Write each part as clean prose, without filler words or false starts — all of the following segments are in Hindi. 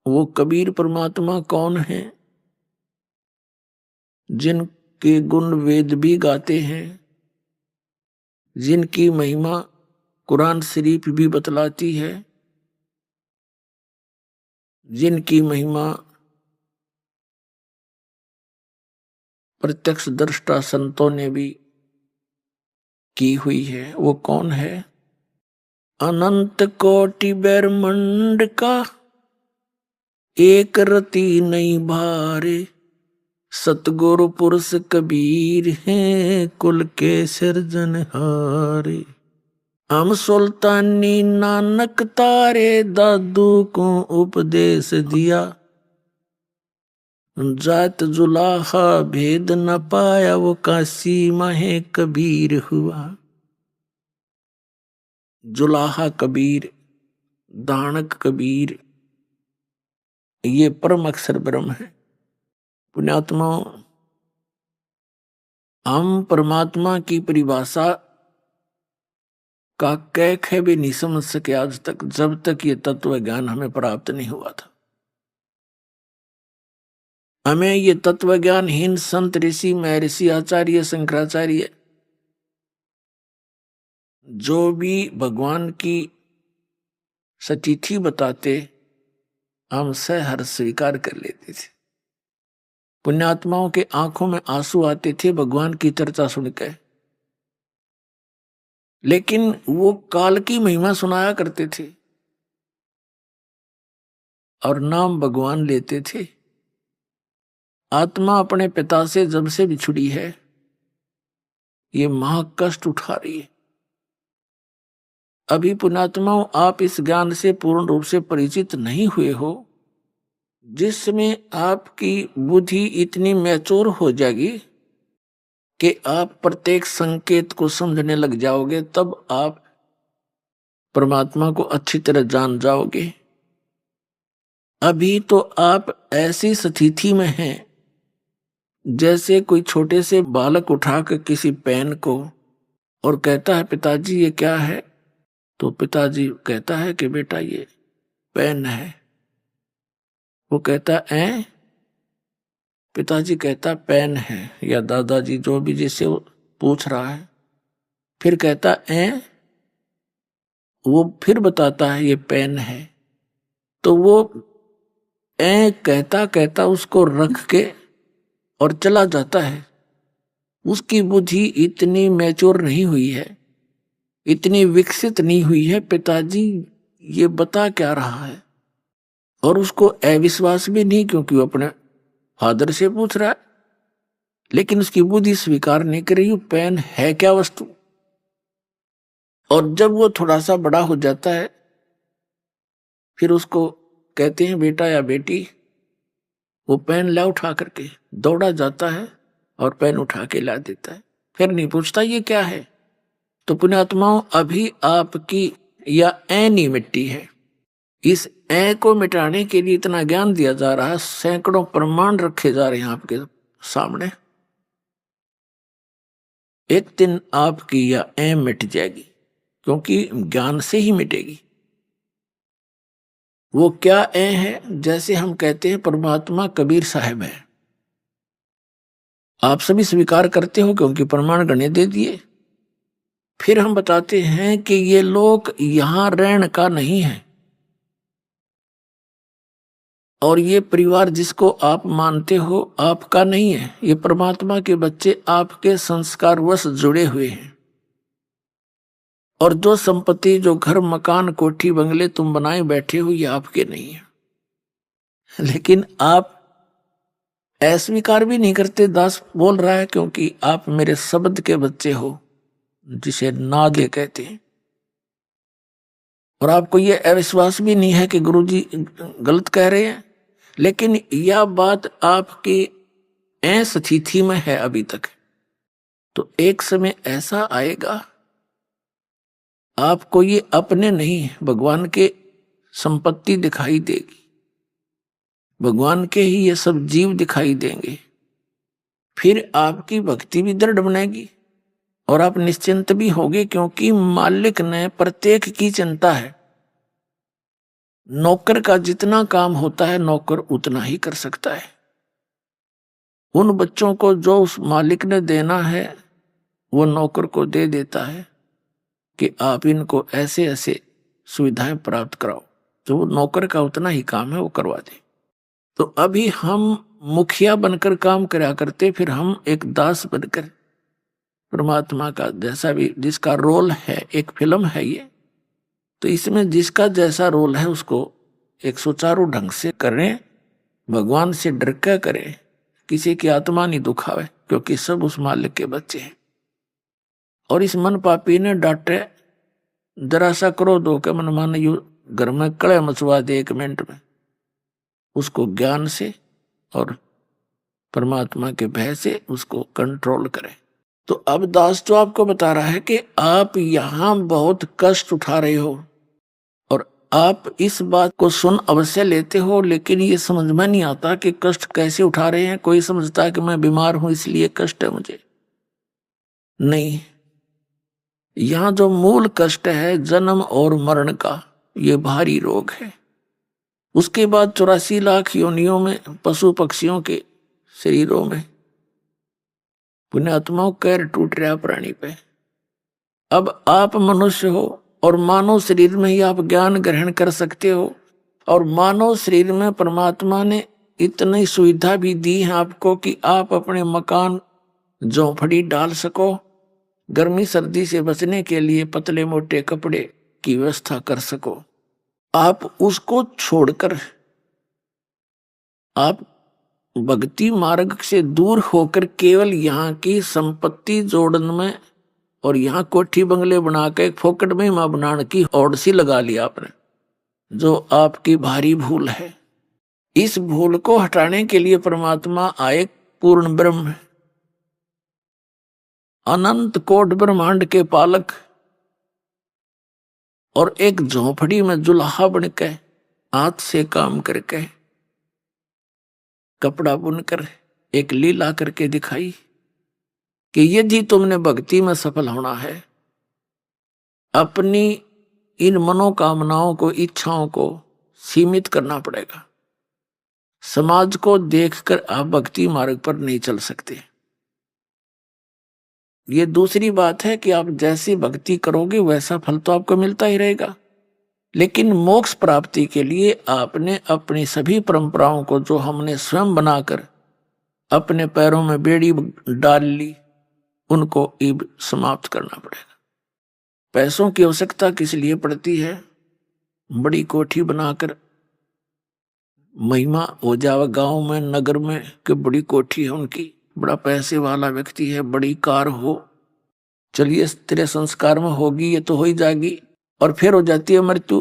वो कबीर परमात्मा कौन है? जिनके गुण वेद भी गाते हैं, जिनकी महिमा कुरान शरीफ भी बतलाती है, जिनकी महिमा प्रत्यक्ष दृष्टा संतों ने भी की हुई है। वो कौन है? अनंत कोटि ब्रह्मांड का एक रति नहीं भारे, सतगुरु पुरुष कबीर हैं कुल के सिरजनहारे। हम सुल्तानी नानक तारे दादू को उपदेश दिया, जात जुलाहा भेद न पाया वो काशी माहे कबीर हुआ। जुलाहा कबीर, दानक कबीर, ये परम अक्षर ब्रह्म है। पुण्यात्मा, हम परमात्मा की परिभाषा का कैख है भी नहीं समझ सके आज तक, जब तक ये तत्व ज्ञान हमें प्राप्त नहीं हुआ था। हमें ये तत्व ज्ञान हीन संत ऋषि महर्षि आचार्य शंकराचार्य जो भी भगवान की सतिथि बताते, हम सहर्ष स्वीकार कर लेते थे। पुण्यात्माओं के आंखों में आंसू आते थे भगवान की चर्चा सुनकर, लेकिन वो काल की महिमा सुनाया करते थे और नाम भगवान लेते थे। आत्मा अपने पिता से जब से बिछुड़ी है, ये महाकष्ट उठा रही है। अभी पुण्यात्माओं, आप इस ज्ञान से पूर्ण रूप से परिचित नहीं हुए हो। जिसमें आपकी बुद्धि इतनी मैच्योर हो जाएगी कि आप प्रत्येक संकेत को समझने लग जाओगे, तब आप परमात्मा को अच्छी तरह जान जाओगे। अभी तो आप ऐसी स्थिति में हैं जैसे कोई छोटे से बालक उठाकर किसी पेन को और कहता है पिताजी ये क्या है, तो पिताजी कहता है कि बेटा ये पेन है। वो कहता है पिताजी कहता पेन है, या दादाजी जो भी जिससे वो पूछ रहा है, फिर कहता वो फिर बताता है ये पेन है। तो वो कहता कहता उसको रख के और चला जाता है। उसकी बुद्धि इतनी मैच्योर नहीं हुई है, इतनी विकसित नहीं हुई है, पिताजी ये बता क्या रहा है। और उसको अविश्वास भी नहीं, क्योंकि वो अपने फादर से पूछ रहा है, लेकिन उसकी बुद्धि स्वीकार नहीं कर रही पेन है क्या वस्तु। और जब वो थोड़ा सा बड़ा हो जाता है, फिर उसको कहते हैं बेटा या बेटी, वो पेन ला उठा करके दौड़ा जाता है और पेन उठा के ला देता है, फिर नहीं पूछता ये क्या है। तो पुण्यात्माओं, अभी आपकी या नहीं मिट्टी है। इस को मिटाने के लिए इतना ज्ञान दिया जा रहा है, सैकड़ों प्रमाण रखे जा रहे हैं आपके सामने। एक दिन आपकी या मिट जाएगी, क्योंकि ज्ञान से ही मिटेगी। वो क्या है? जैसे हम कहते हैं परमात्मा कबीर साहब है, आप सभी स्वीकार करते हो क्योंकि प्रमाण गणे दे दिए। फिर हम बताते हैं कि ये लोक यहां रहने का नहीं है, और ये परिवार जिसको आप मानते हो आपका नहीं है। ये परमात्मा के बच्चे आपके संस्कारवश जुड़े हुए हैं। और जो संपत्ति, जो घर मकान कोठी बंगले तुम बनाए बैठे हो, ये आपके नहीं है। लेकिन आप अस्वीकार भी नहीं करते। दास बोल रहा है क्योंकि आप मेरे शब्द के बच्चे हो, जिसे नादे कहते हैं। और आपको ये अविश्वास भी नहीं है कि गुरुजी गलत कह रहे हैं, लेकिन यह बात आपकी स्थिति में है अभी तक। तो एक समय ऐसा आएगा, आपको ये अपने नहीं भगवान के संपत्ति दिखाई देगी, भगवान के ही ये सब जीव दिखाई देंगे। फिर आपकी भक्ति भी दृढ़ बनेगी और आप निश्चिंत भी होगे, क्योंकि मालिक ने प्रत्येक की चिंता है। नौकर का जितना काम होता है नौकर उतना ही कर सकता है। उन बच्चों को जो उस मालिक ने देना है वो नौकर को दे देता है कि आप इनको ऐसे ऐसे सुविधाएं प्राप्त कराओ, तो वो नौकर का उतना ही काम है वो करवा दे। तो अभी हम मुखिया बनकर काम करा करते, फिर हम एक दास बनकर परमात्मा का जैसा भी जिसका रोल है, एक फिल्म है ये, तो इसमें जिसका जैसा रोल है उसको एक सुचारू ढंग से करें, भगवान से डर के करें, किसी की आत्मा नहीं दुखावे, क्योंकि सब उस मालिक के बच्चे हैं। और इस मन पापी ने डांटे, जरा सा क्रोध हो के मन मान यू घर में कड़े मचवा दे 1 मिनट में, उसको ज्ञान से और परमात्मा के भय से उसको कंट्रोल करें। तो अब दास तो आपको बता रहा है कि आप यहां बहुत कष्ट उठा रहे हो और आप इस बात को सुन अवश्य लेते हो, लेकिन ये समझ में नहीं आता कि कष्ट कैसे उठा रहे हैं। कोई समझता है कि मैं बीमार हूं इसलिए कष्ट है मुझे, नहीं। यहां जो मूल कष्ट है जन्म और मरण का, ये भारी रोग है। उसके बाद 84 लाख योनियों में पशु पक्षियों के शरीरों में पुण्यात्माओं कैर टूट रहा प्राणी पे। अब आप मनुष्य हो और मानव शरीर में ही आप ज्ञान ग्रहण कर सकते हो, और मानव शरीर में परमात्मा ने इतनी सुविधा भी दी है आपको कि आप अपने मकान झोंपड़ी डाल सको, गर्मी सर्दी से बचने के लिए पतले मोटे कपड़े की व्यवस्था कर सको। आप उसको छोड़कर आप भक्ति मार्ग से दूर होकर केवल यहाँ की संपत्ति जोड़न में और यहाँ कोठी बंगले बना के एक फोकट में मां बनाने की औड़ सी लगा लिया आपने, जो आपकी भारी भूल है। इस भूल को हटाने के लिए परमात्मा आए, पूर्ण ब्रह्म, अनंत कोट ब्रह्मांड के पालक, और एक झोंपड़ी में जुल्हा बन के हाथ से काम करके कपड़ा बुनकर एक लीला करके दिखाई कि यदि तुमने भक्ति में सफल होना है, अपनी इन मनोकामनाओं को, इच्छाओं को सीमित करना पड़ेगा। समाज को देखकर आप भक्ति मार्ग पर नहीं चल सकते। ये दूसरी बात है कि आप जैसी भक्ति करोगे वैसा फल तो आपको मिलता ही रहेगा, लेकिन मोक्ष प्राप्ति के लिए आपने अपनी सभी परंपराओं को जो हमने स्वयं बनाकर अपने पैरों में बेड़ी डाल ली, उनको अब समाप्त करना पड़ेगा। पैसों की आवश्यकता किस लिए पड़ती है? बड़ी कोठी बनाकर महिमा हो जावे गांव में, नगर में, कि बड़ी कोठी है उनकी, बड़ा पैसे वाला व्यक्ति है, बड़ी कार हो, चलिए तेरे संस्कार में होगी, ये तो हो ही जाएगी, और फिर हो जाती है मृत्यु।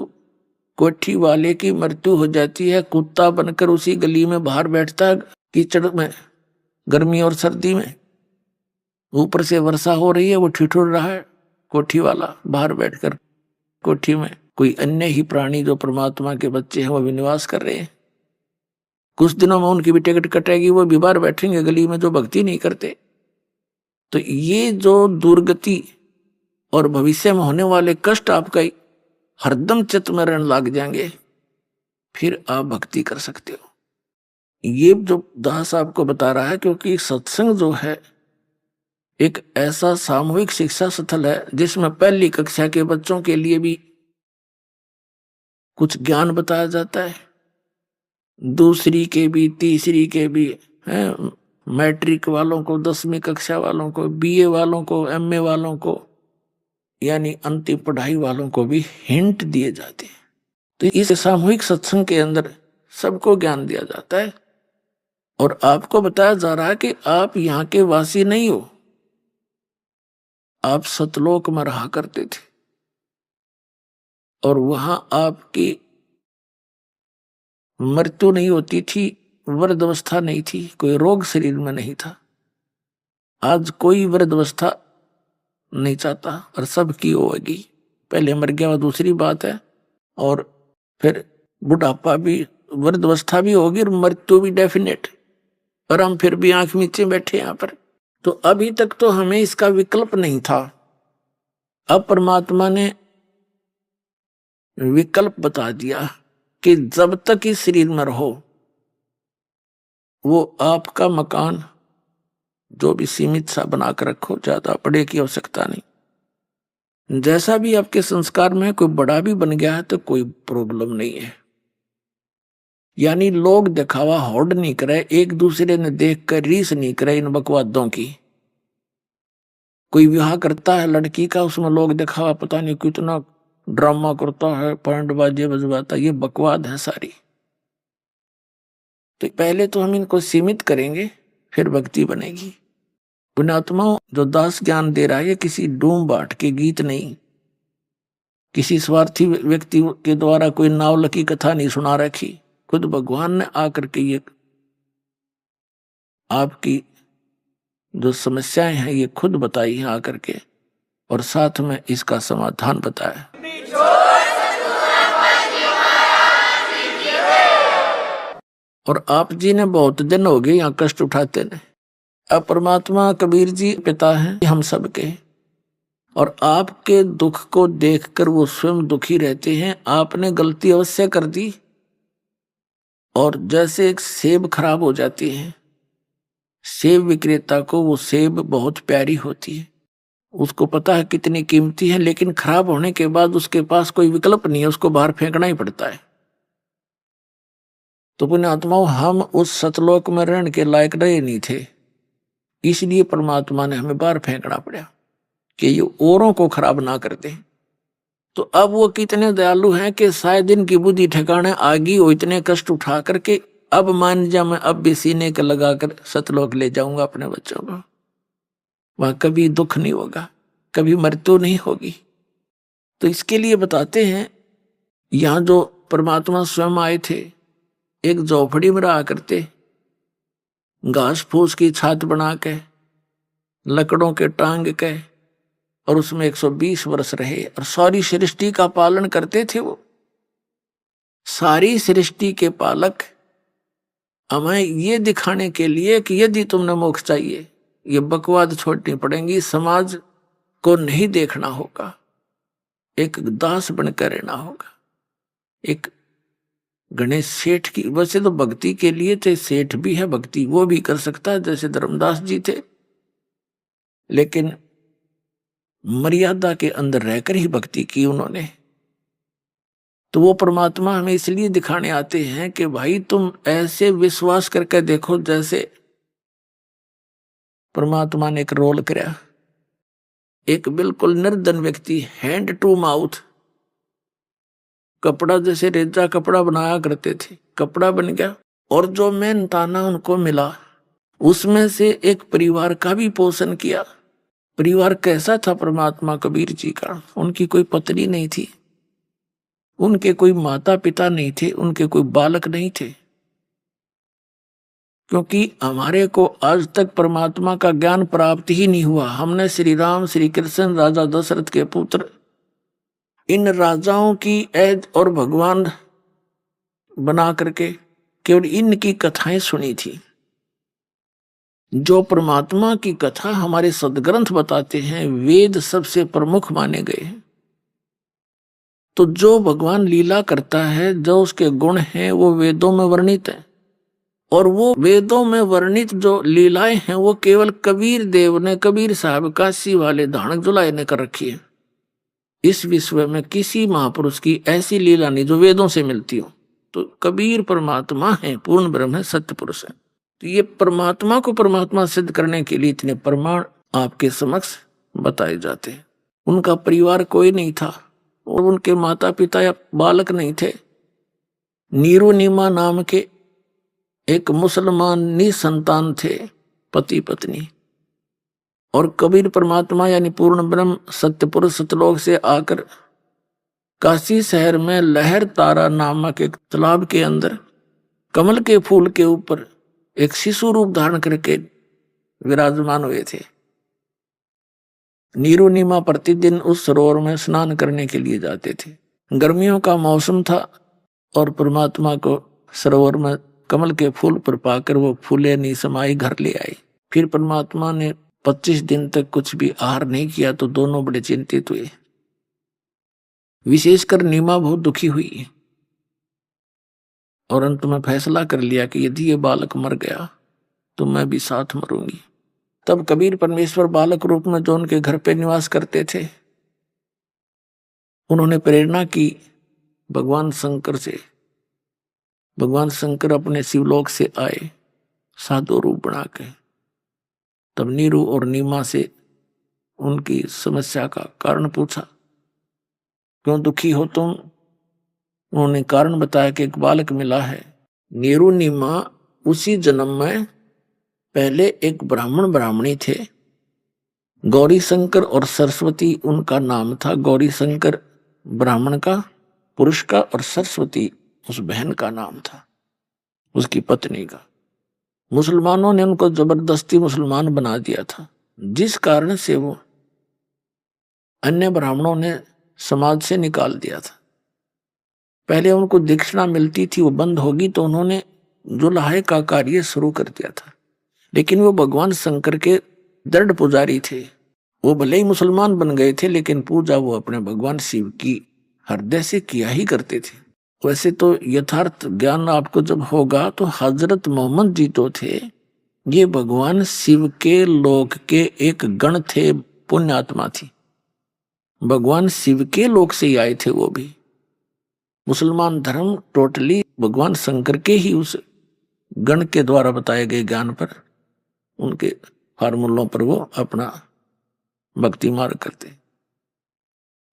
कोठी वाले की मृत्यु हो जाती है, कुत्ता बनकर उसी गली में बाहर बैठता है कीचड़ में, गर्मी और सर्दी में, ऊपर से वर्षा हो रही है, वो ठिठुर रहा है कोठी वाला बाहर बैठकर। कोठी में कोई अन्य ही प्राणी जो परमात्मा के बच्चे हैं वो भी निवास कर रहे हैं। कुछ दिनों में उनकी भी टिकट कटेगी, वो भी बाहर बैठेंगे गली में जो भक्ति नहीं करते। तो ये जो दुर्गति और भविष्य में होने वाले कष्ट आपका हरदम चित्त में रहने लग जाएंगे, फिर आप भक्ति कर सकते हो। ये जो दास आपको बता रहा है, क्योंकि सत्संग जो है एक ऐसा सामूहिक शिक्षा स्थल है जिसमें पहली कक्षा के बच्चों के लिए भी कुछ ज्ञान बताया जाता है, दूसरी के भी, तीसरी के भी है, मैट्रिक वालों को, 10वीं कक्षा वालों को, बीए वालों को, एमए वालों को, यानी अंतिम पढ़ाई वालों को भी हिंट दिए जाते हैं। तो इस सामूहिक सत्संग के अंदर सबको ज्ञान दिया जाता है और आपको बताया जा रहा है कि आप यहाँ के वासी नहीं हो, आप सतलोक में रहा करते थे और वहां आपकी मृत्यु नहीं होती थी, वृद्धावस्था नहीं थी, कोई रोग शरीर में नहीं था। आज कोई वृद्धावस्था नहीं चाहता और सबकी होगी, पहले मर गया वो दूसरी बात है, और फिर बुढ़ापा भी, वृद्धावस्था भी होगी और मृत्यु भी डेफिनेट, और हम फिर भी आंख नीचे बैठे यहाँ पर। तो अभी तक तो हमें इसका विकल्प नहीं था, अब परमात्मा ने विकल्प बता दिया कि जब तक इस शरीर में रहो वो आपका मकान जो भी सीमित सा बनाकर रखो, ज्यादा बड़े की आवश्यकता नहीं। जैसा भी आपके संस्कार में कोई बड़ा भी बन गया है तो कोई प्रॉब्लम नहीं है। यानी लोग दिखावा होड़ नहीं करे, एक दूसरे ने देख कर रीस नहीं करे इन बकवादों की। कोई विवाह करता है लड़की का, उसमें लोग दिखावा पता नहीं कितना ड्रामा करता है, बैंड बाजे बजवाता, ये बकवाद है सारी। तो पहले तो हम इनको सीमित करेंगे, फिर भक्ति बनेगी। पुण्यात्माओं, जो दास ज्ञान दे रहा है ये किसी डूम बाट के गीत नहीं, किसी स्वार्थी व्यक्ति के द्वारा कोई नावल की कथा नहीं सुना रखी। खुद भगवान ने आकर के ये आपकी जो समस्याएं हैं ये खुद बताई हैं आकर के, और साथ में इसका समाधान बताया। और आप जी ने बहुत दिन हो गए यहाँ कष्ट उठाते ने। अब परमात्मा कबीर जी पिता हैं हम सबके, और आपके दुख को देखकर वो स्वयं दुखी रहते हैं। आपने गलती अवश्य कर दी, और जैसे एक सेब खराब हो जाती है, सेब विक्रेता को वो सेब बहुत प्यारी होती है, उसको पता है कितनी कीमती है, लेकिन खराब होने के बाद उसके पास कोई विकल्प नहीं है, उसको बाहर फेंकना ही पड़ता है। तो पुण्यात्माओं, हम उस सतलोक में रहने के लायक रहे नहीं थे, इसलिए परमात्मा ने हमें बाहर फेंकना पड़ा कि ये औरों को खराब ना कर दे। तो अब वो कितने दयालु हैं कि शायद इनकी बुद्धि ठिकाने आ गई, वो इतने कष्ट उठा करके अब मान जा मैं अब भी सीने के लगाकर सतलोक ले जाऊंगा अपने बच्चों को, वहां कभी दुख नहीं होगा, कभी मृत्यु नहीं होगी। तो इसके लिए बताते हैं, यहां जो परमात्मा स्वयं आए थे, एक झोपड़ी में रहा करते, घास फूस की छात बना के, लकड़ों के टांग के, और उसमें 120 वर्ष रहे, और सारी सृष्टि का पालन करते थे। वो सारी सृष्टि के पालक हमें ये दिखाने के लिए कि यदि तुमने मोक्ष चाहिए, ये बकवाद छोड़नी पड़ेगी, समाज को नहीं देखना होगा, एक दास बनकर रहना होगा। एक गणेश सेठ की, वैसे तो भक्ति के लिए चाहे सेठ भी है, भक्ति वो भी कर सकता है जैसे धर्मदास जी थे, लेकिन मर्यादा के अंदर रहकर ही भक्ति की उन्होंने। तो वो परमात्मा हमें इसलिए दिखाने आते हैं कि भाई तुम ऐसे विश्वास करके देखो जैसे परमात्मा ने एक रोल कराया, एक बिल्कुल निर्धन व्यक्ति, हैंड टू माउथ, कपड़ा जैसे रेजा कपड़ा बनाया करते थे, कपड़ा बन गया, और जो मेहनताना उनको मिला उसमें से एक परिवार का भी पोषण किया। परिवार कैसा था परमात्मा कबीर जी का? उनकी कोई पत्नी नहीं थी, उनके कोई माता पिता नहीं थे, उनके कोई बालक नहीं थे, क्योंकि हमारे को आज तक परमात्मा का ज्ञान प्राप्त ही नहीं हुआ। हमने श्री राम, श्री कृष्ण, राजा दशरथ के पुत्र, इन राजाओं की ऐद और भगवान बना करके केवल इनकी कथाएं सुनी थी। जो परमात्मा की कथा हमारे सदग्रंथ बताते हैं, वेद सबसे प्रमुख माने गए हैं। तो जो भगवान लीला करता है, जो उसके गुण हैं, वो वेदों में वर्णित है, और वो वेदों में वर्णित जो लीलाएं हैं वो केवल कबीर देव ने, कबीर साहब काशी वाले धानक जुलाए ने कर रखी है। इस विश्व में किसी महापुरुष की ऐसी लीला नहीं जो वेदों से मिलती हो। तो कबीर परमात्मा है, पूर्ण ब्रह्म है, सत्य पुरुष है। तो ये परमात्मा को परमात्मा सिद्ध करने के लिए इतने प्रमाण आपके समक्ष बताए जाते हैं। उनका परिवार कोई नहीं था, और उनके माता पिता या बालक नहीं थे। नीरू नीमा नाम के एक मुसलमान निसंतान थे, पति पत्नी, और कबीर परमात्मा यानी पूर्ण ब्रह्म सत्य पुरुष सतलोक से आकर काशी शहर में लहर तारा नामक एक तालाब के अंदर कमल के फूल के ऊपर एक शिशु रूप धारण करके विराजमान हुए थे। नीरू नीमा प्रतिदिन उस सरोवर में स्नान करने के लिए जाते थे। गर्मियों का मौसम था, और परमात्मा को सरोवर में कमल के फूल पर पाकर वो फूले नी समाई घर ले आई। फिर परमात्मा ने 25 दिन तक कुछ भी आहार नहीं किया, तो दोनों बड़े चिंतित हुए। विशेषकर नीमा बहुत दुखी हुई। और अंत में फैसला कर लिया कि यदि ये बालक मर गया तो मैं भी साथ मरूंगी। तब कबीर परमेश्वर बालक रूप में जो उनके घर पे निवास करते थे, उन्होंने प्रेरणा की भगवान शंकर से। भगवान शंकर अपने शिवलोक से आए साधु रूप बना के। तब नीरू और नीमा से उनकी समस्या का कारण पूछा, क्यों दुखी हो तुम? उन्होंने कारण बताया कि एक बालक मिला है। नीरू नीमा उसी जन्म में पहले एक ब्राह्मण ब्राह्मणी थे। गौरी शंकर और सरस्वती उनका नाम था। गौरी शंकर ब्राह्मण का, पुरुष का, और सरस्वती उस बहन का नाम था, उसकी पत्नी का। मुसलमानों ने उनको जबरदस्ती मुसलमान बना दिया था, जिस कारण से वो अन्य ब्राह्मणों ने समाज से निकाल दिया था। पहले उनको दीक्षिणा मिलती थी, वो बंद होगी तो उन्होंने जुलाहे का कार्य शुरू कर दिया था। लेकिन वो भगवान शंकर के दृढ़ पुजारी थे। वो भले ही मुसलमान बन गए थे, लेकिन पूजा वो अपने भगवान शिव की हृदय से किया ही करते थे। वैसे तो यथार्थ ज्ञान आपको जब होगा तो हजरत मोहम्मद जी तो थे, ये भगवान शिव के लोक के एक गण थे, पुण्यात्मा थी। भगवान शिव के लोक से ही आए थे वो भी। मुसलमान धर्म टोटली भगवान शंकर के ही उस गण के द्वारा बताए गए ज्ञान पर, उनके फार्मूलों पर वो अपना भक्ति मार्ग करते।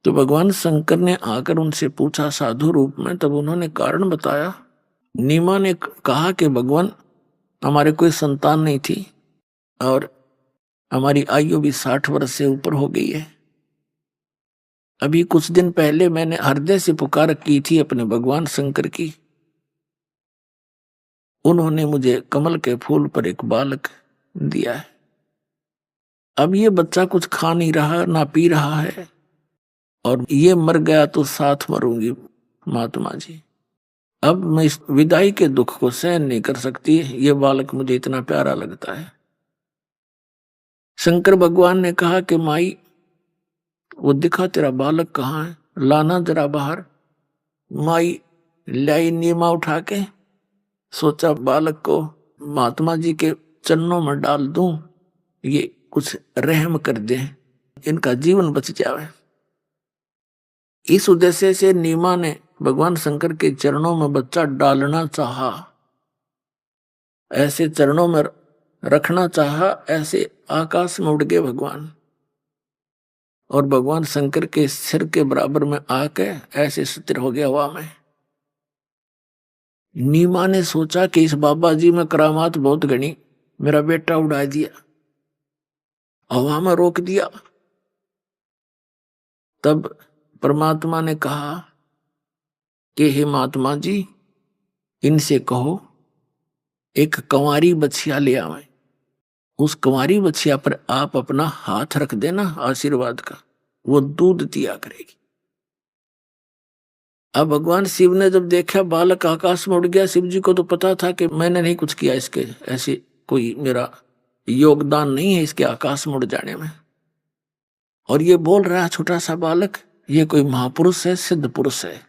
तो भगवान शंकर ने आकर उनसे पूछा साधु रूप में, तब उन्होंने कारण बताया। नीमा ने कहा कि भगवान, हमारे कोई संतान नहीं थी और हमारी आयु भी 60 वर्ष से ऊपर हो गई है। अभी कुछ दिन पहले मैंने हृदय से पुकार की थी अपने भगवान शंकर की। उन्होंने मुझे कमल के फूल पर एक बालक दिया है। अब ये बच्चा कुछ खा नहीं रहा, ना पी रहा है, और ये मर गया तो साथ मरूंगी महात्मा जी। अब मैं इस विदाई के दुख को सहन नहीं कर सकती, ये बालक मुझे इतना प्यारा लगता है। शंकर भगवान ने कहा कि माई, वो दिखा तेरा बालक कहाँ है, लाना जरा बाहर। माई लाई नीमा उठा के, सोचा बालक को महात्मा जी के चरणों में डाल दूं, ये कुछ रहम कर दे, इनका जीवन बच जावे। इस उद्देश्य से नीमा ने भगवान शंकर के चरणों में बच्चा डालना चाहा, ऐसे चरणों में रखना चाहा, ऐसे आकाश में उड़ गए भगवान, और भगवान शंकर के सिर के बराबर में आके ऐसे स्थिर हो गया हवा में। नीमा ने सोचा कि इस बाबा जी में करामात बहुत घनी, मेरा बेटा उड़ा दिया, हवा में रोक दिया। तब परमात्मा ने कहा कि हे महात्मा जी, इनसे कहो एक कंवारी बछिया ले आवे। उस कंवारी बछिया पर आप अपना हाथ रख देना आशीर्वाद का, वो दूध दिया करेगी। अब भगवान शिव ने जब देखा बालक आकाश में उड़ गया, शिव जी को तो पता था कि मैंने नहीं कुछ किया, इसके ऐसे कोई मेरा योगदान नहीं है इसके आकाश में उड़ जाने में। और ये बोल रहा है छोटा सा बालक, ये कोई महापुरुष है, सिद्ध पुरुष है।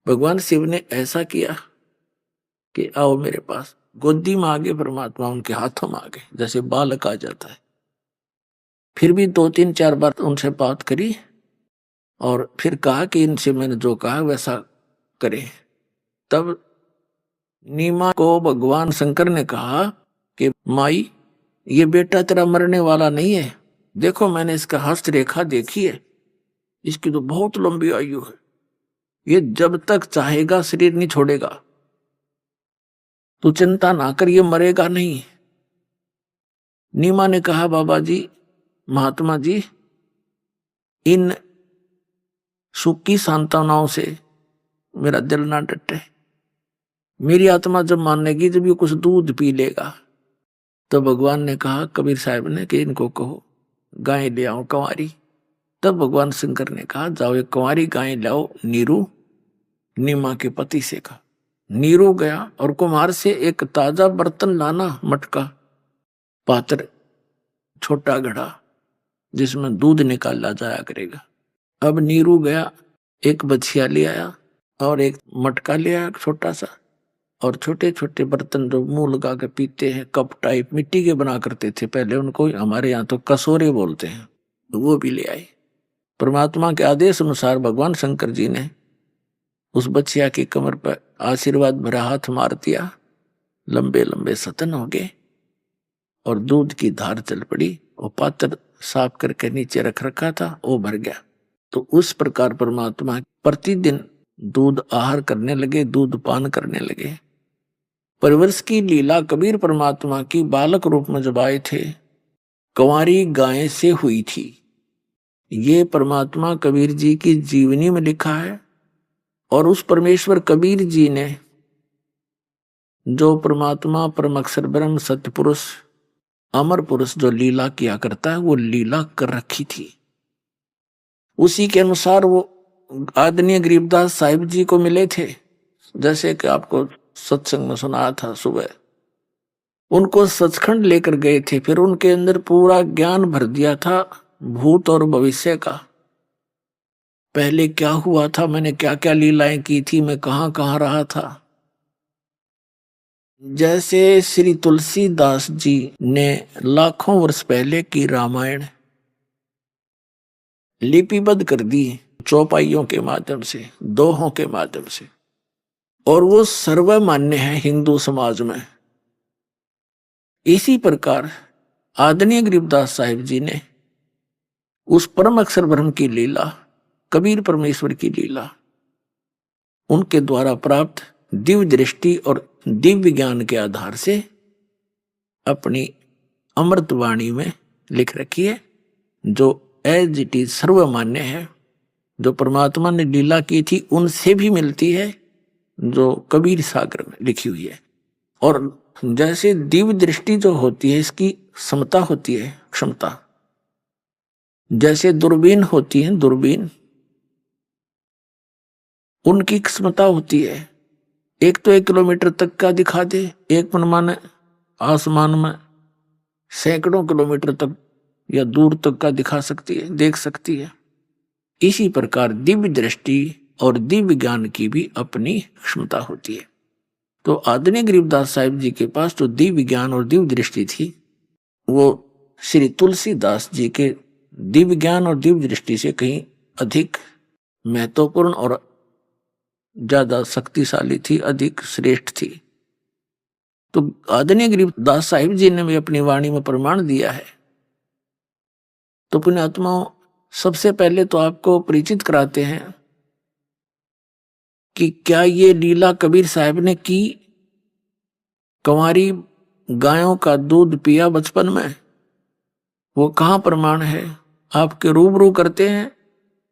भगवान शिव ने ऐसा किया कि आओ मेरे पास, गोदी में आ गए परमात्मा, उनके हाथों में आ गए, जैसे बालक आ जाता है। फिर भी 2-3-4 बार उनसे बात करी और फिर कहा कि इनसे मैंने जो कहा वैसा करें। तब नीमा को भगवान शंकर ने कहा कि माई, ये बेटा तेरा मरने वाला नहीं है, देखो मैंने इसका हस्तरेखा देखी है, इसकी तो बहुत लंबी आयु है, ये जब तक चाहेगा शरीर नहीं छोड़ेगा, तू चिंता ना कर, ये मरेगा नहीं। नीमा ने कहा बाबा जी, महात्मा जी, इन सुखी सांत्वनाओं से मेरा दिल ना डटे। मेरी आत्मा जब मानेगी, जब ये कुछ दूध पी लेगा। तो भगवान ने कहा कबीर साहब ने कि इनको कहो गाय ले आओ कंवारी। तब भगवान शंकर ने कहा जाओ एक कंवारी गाय लाओ। नीरू नीमा के पति से कहा। नीरू गया और कुम्हार से एक ताजा बर्तन लाना, मटका, पात्र, छोटा घड़ा जिसमें दूध निकाला जाया करेगा। अब नीरू गया, एक बछिया ले आया और एक मटका लिया छोटा सा, और छोटे छोटे बर्तन जो मुंह लगा के पीते हैं, कप टाइप मिट्टी के बना करते थे पहले, उनको हमारे यहाँ तो कसोरे बोलते हैं, वो भी ले आए। परमात्मा के आदेश अनुसार भगवान शंकर जी ने उस बच्चिया की कमर पर आशीर्वाद भरा हाथ मार दिया, लंबे लंबे सतन हो गए और दूध की धार चल पड़ी। वो पात्र साफ करके नीचे रख रखा था, वो भर गया। तो उस प्रकार परमात्मा प्रतिदिन दूध आहार करने लगे, दूध पान करने लगे। परवरिश की लीला कबीर परमात्मा की बालक रूप में जब आए थे, कंवारी गाय से हुई थी। ये परमात्मा कबीर जी की जीवनी में लिखा है। और उस परमेश्वर कबीर जी ने जो परमात्मा परम अक्षर ब्रह्म सत्य पुरुष अमर पुरुष जो लीला किया करता है, वो लीला कर रखी थी। उसी के अनुसार वो आदरणीय गरीबदास साहिब जी को मिले थे, जैसे कि आपको सत्संग में सुनाया था सुबह। उनको सचखंड लेकर गए थे, फिर उनके अंदर पूरा ज्ञान भर दिया था भूत और भविष्य का। पहले क्या हुआ था, मैंने क्या क्या लीलाएं की थी, मैं कहां कहां रहा था। जैसे श्री तुलसीदास जी ने लाखों वर्ष पहले की रामायण लिपिबद्ध कर दी चौपाइयों के माध्यम से, दोहों के माध्यम से, और वो सर्वमान्य है हिंदू समाज में। इसी प्रकार आदरणीय गरीबदास साहिब जी ने उस परम अक्षर ब्रह्म की लीला, कबीर परमेश्वर की लीला, उनके द्वारा प्राप्त दिव्य दृष्टि और दिव्य ज्ञान के आधार से अपनी अमृत वाणी में लिख रखी है, जो एज इट इज सर्वमान्य है। जो परमात्मा ने लीला की थी उनसे भी मिलती है, जो कबीर सागर में लिखी हुई है। और जैसे दिव्य दृष्टि जो होती है, इसकी समता होती है, क्षमता। जैसे दूरबीन होती है, दूरबीन, उनकी क्षमता होती है, एक तो 1 किलोमीटर तक का दिखा दे, एक मनमाने आसमान में सैकड़ों किलोमीटर तक या दूर तक का दिखा सकती है, देख सकती है। इसी प्रकार दिव्य दृष्टि और दिव्य ज्ञान की भी अपनी क्षमता होती है। तो आदरणीय गरीबदास साहिब जी के पास जो दिव्य ज्ञान और दिव्य दृष्टि थी, वो श्री तुलसीदास जी के दिव्य ज्ञान और दिव्य दृष्टि से कहीं अधिक महत्वपूर्ण और ज्यादा शक्तिशाली थी, अधिक श्रेष्ठ थी। तो आदरणीय गरीबदास साहिब जी ने भी अपनी वाणी में प्रमाण दिया है। तो पुण्यात्माओं, सबसे पहले तो आपको परिचित कराते हैं कि क्या ये लीला कबीर साहब ने की। कंवारी गायों का दूध पिया बचपन में, वो कहां प्रमाण है, आपके रूबरू करते हैं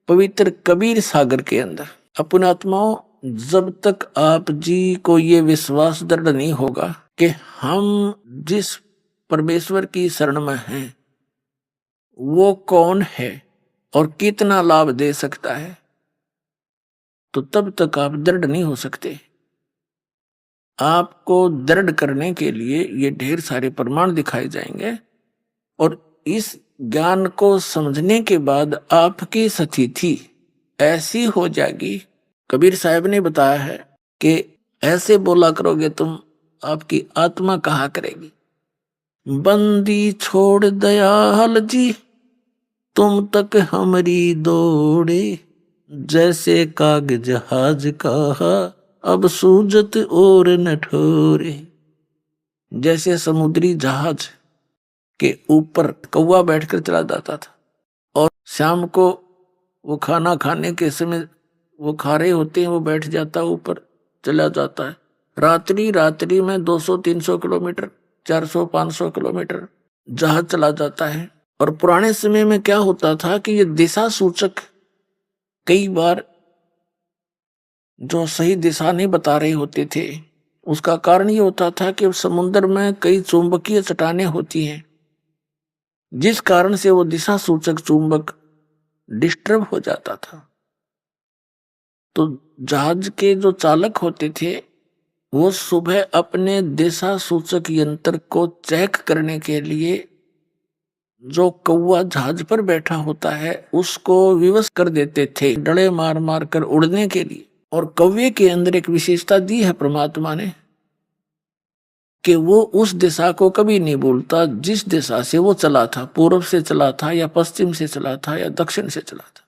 पवित्र कबीर सागर के अंदर। अपने आत्माओं, जब तक आप जी को ये विश्वास दृढ़ नहीं होगा कि हम जिस परमेश्वर की शरण में हैं वो कौन है और कितना लाभ दे सकता है, तो तब तक आप दृढ़ नहीं हो सकते। आपको दृढ़ करने के लिए ये ढेर सारे प्रमाण दिखाए जाएंगे, और इस ज्ञान को समझने के बाद आपकी स्थिति ऐसी हो जाएगी। कबीर साहब ने बताया है कि ऐसे बोला करोगे तुम, आपकी आत्मा कहा करेगी, बंदी छोड़ दयाल जी तुम तक हमारी दौड़े, जैसे काग जहाज कहा अब सूजत और न ठोरे। जैसे समुद्री जहाज के ऊपर कौवा बैठकर चला जाता था, और शाम को वो खाना खाने के समय वो खा रहे होते हैं, वो बैठ जाता ऊपर चला जाता है। रात्रि रात्रि में 200-300 किलोमीटर, 400-500 किलोमीटर जहाज चला जाता है। और पुराने समय में क्या होता था कि ये दिशा सूचक कई बार जो सही दिशा नहीं बता रहे होते थे, उसका कारण ये होता था कि समुद्र में कई चुंबकीय चट्टानें होती हैं, जिस कारण से वो दिशा सूचक चुंबक डिस्टर्ब हो जाता था। तो जहाज के जो चालक होते थे, वो सुबह अपने दिशा सूचक यंत्र को चेक करने के लिए जो कौवा जहाज पर बैठा होता है उसको विवश कर देते थे, डले मार मार कर उड़ने के लिए। और कौवे के अंदर एक विशेषता दी है परमात्मा ने कि वो उस दिशा को कभी नहीं भूलता जिस दिशा से वो चला था, पूर्व से चला था या पश्चिम से चला था या दक्षिण से चला था।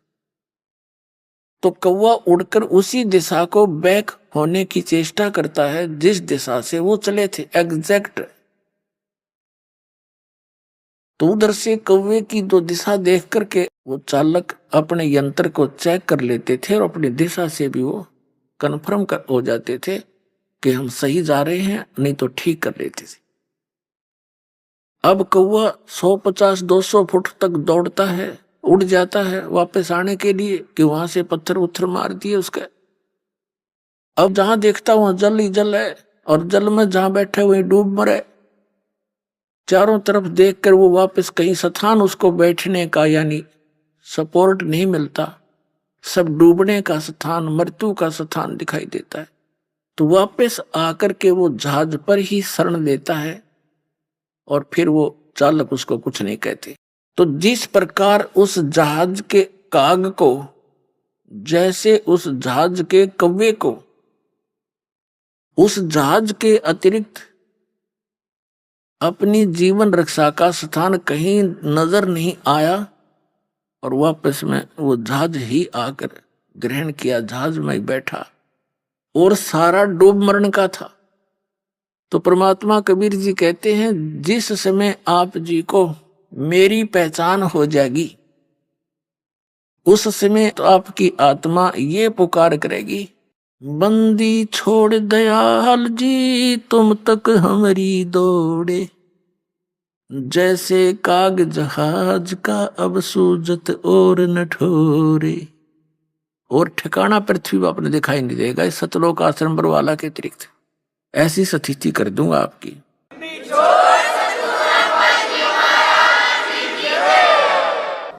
तो कौवा उड़कर उसी दिशा को बैक होने की चेष्टा करता है जिस दिशा से वो चले थे, एग्जैक्ट। तो उधर से कौवे की दो दिशा देख करके वो चालक अपने यंत्र को चेक कर लेते थे और अपनी दिशा से भी वो कन्फर्म हो जाते थे कि हम सही जा रहे हैं, नहीं तो ठीक कर लेते थे। अब कौवा 150-200 फुट तक दौड़ता है, उड़ जाता है वापस आने के लिए कि वहां से पत्थर उत्थर मार दिए उसके। अब जहां देखता वहां जल ही जल है और जल में जहां बैठे वहीं डूब मरे। चारों तरफ देखकर वो वापस कहीं स्थान उसको बैठने का यानी सपोर्ट नहीं मिलता, सब डूबने का स्थान, मृत्यु का स्थान दिखाई देता है। तो वापस आकर के वो जहाज पर ही शरण लेता है और फिर वो चालक उसको कुछ नहीं कहते। तो जिस प्रकार उस जहाज के काग को, जैसे उस जहाज के कौवे को उस जहाज के अतिरिक्त अपनी जीवन रक्षा का स्थान कहीं नजर नहीं आया और वापस में वो जहाज ही आकर ग्रहण किया, जहाज में बैठा और सारा डूब मरण का था। तो परमात्मा कबीर जी कहते हैं जिस समय आप जी को मेरी पहचान हो जाएगी उस समय तो आपकी आत्मा ये पुकार करेगी, बंदी छोड़ दयाल जी तुम तक हमारी दौड़े, जैसे काग जहाज का अब सूजत और न ठोरे। और ठिकाना पृथ्वी पर आपने दिखाई नहीं देगा इस सतलोक आश्रम बरवाला के अतिरिक्त। ऐसी स्थिति कर दूंगा आपकी।